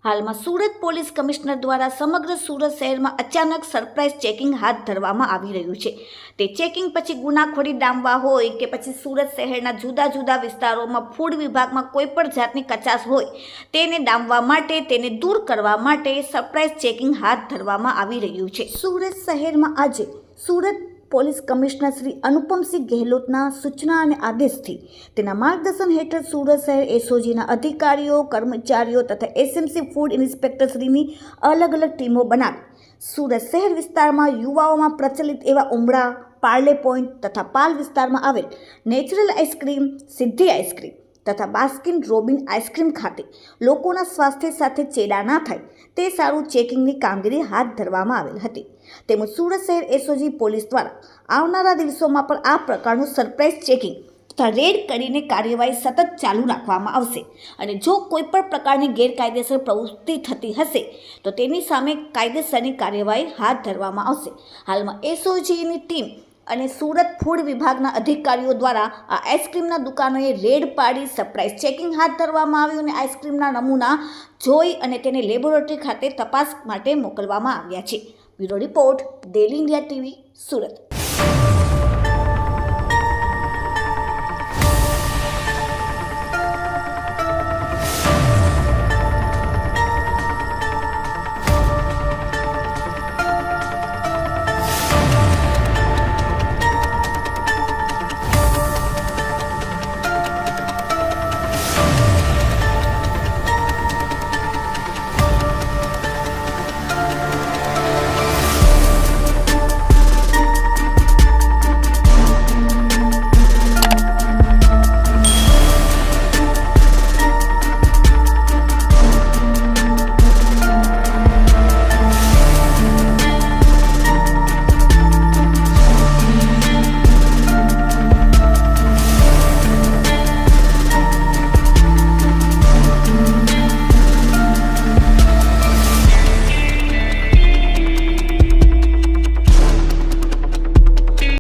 હાલમાં Surat police commissioner દ્વારા સમગ્ર સુરત શહેરમાં અચાનક સરપ્રાઇઝ ચેકિંગ હાથ ધરવામાં આવી રહ્યું છે। તે ચેકિંગ પછી ગુનાખોરી ડામવા હોય કે પછી સુરત શહેરના જુદા જુદા વિસ્તારોમાં ફૂડ વિભાગમાં કોઈ પણ જાતની કચાશ હોય તેને ડામવા માટે, તેને દૂર કરવા માટે સરપ્રાઇઝ ચેકિંગ હાથ ધરવામાં આવી રહ્યું છે। સુરત શહેરમાં આજે સુરત પોલીસ કમિશનર શ્રી અનુપમસિંહ ગેહલોતના સૂચના અને આદેશથી તેના માર્ગદર્શન હેઠળ સુરત શહેર એસઓજીના અધિકારીઓ, કર્મચારીઓ તથા એસએમસી ફૂડ ઇન્સ્પેક્ટર શ્રીની અલગ અલગ ટીમો બનાવી સુરત શહેર વિસ્તારમાં યુવાઓમાં પ્રચલિત એવા ઉમરા, પાર્લે પોઈન્ટ તથા પાલ વિસ્તારમાં આવેલ નેચરલ આઈસ્ક્રીમ, સિદ્ધિ આઈસ્ક્રીમ તથા બાસ્કિન રોબિન આઈસ્ક્રીમ ખાતે લોકોના સ્વાસ્થ્ય સાથે ચેડા ના થાય તે સારું ચેકિંગની કામગીરી હાથ ધરવામાં આવેલ હતી। તેમજ સુરત શહેર એસઓજી પોલીસ દ્વારા આવનારા દિવસોમાં પણ આ પ્રકારનું સરપ્રાઇઝ ચેકિંગ તથા રેડ કરીને કાર્યવાહી સતત ચાલુ રાખવામાં આવશે અને જો કોઈ પણ પ્રકારની ગેરકાયદેસર પ્રવૃત્તિ થતી હશે તો તેની સામે કાયદેસરની કાર્યવાહી હાથ ધરવામાં આવશે। હાલમાં એસઓજીની ટીમ અને સુરત ફૂડ વિભાગના અધિકારીઓ દ્વારા આ આઈસ્ક્રીમના દુકાનોએ રેડ પાડી સરપ્રાઇઝ ચેકિંગ હાથ ધરવામાં આવ્યું અને આઈસ્ક્રીમના નમૂના જોઈ અને તેને લેબોરેટરી ખાતે તપાસ માટે મોકલવામાં આવ્યા છે। Bureau report, daily India TV, Surat.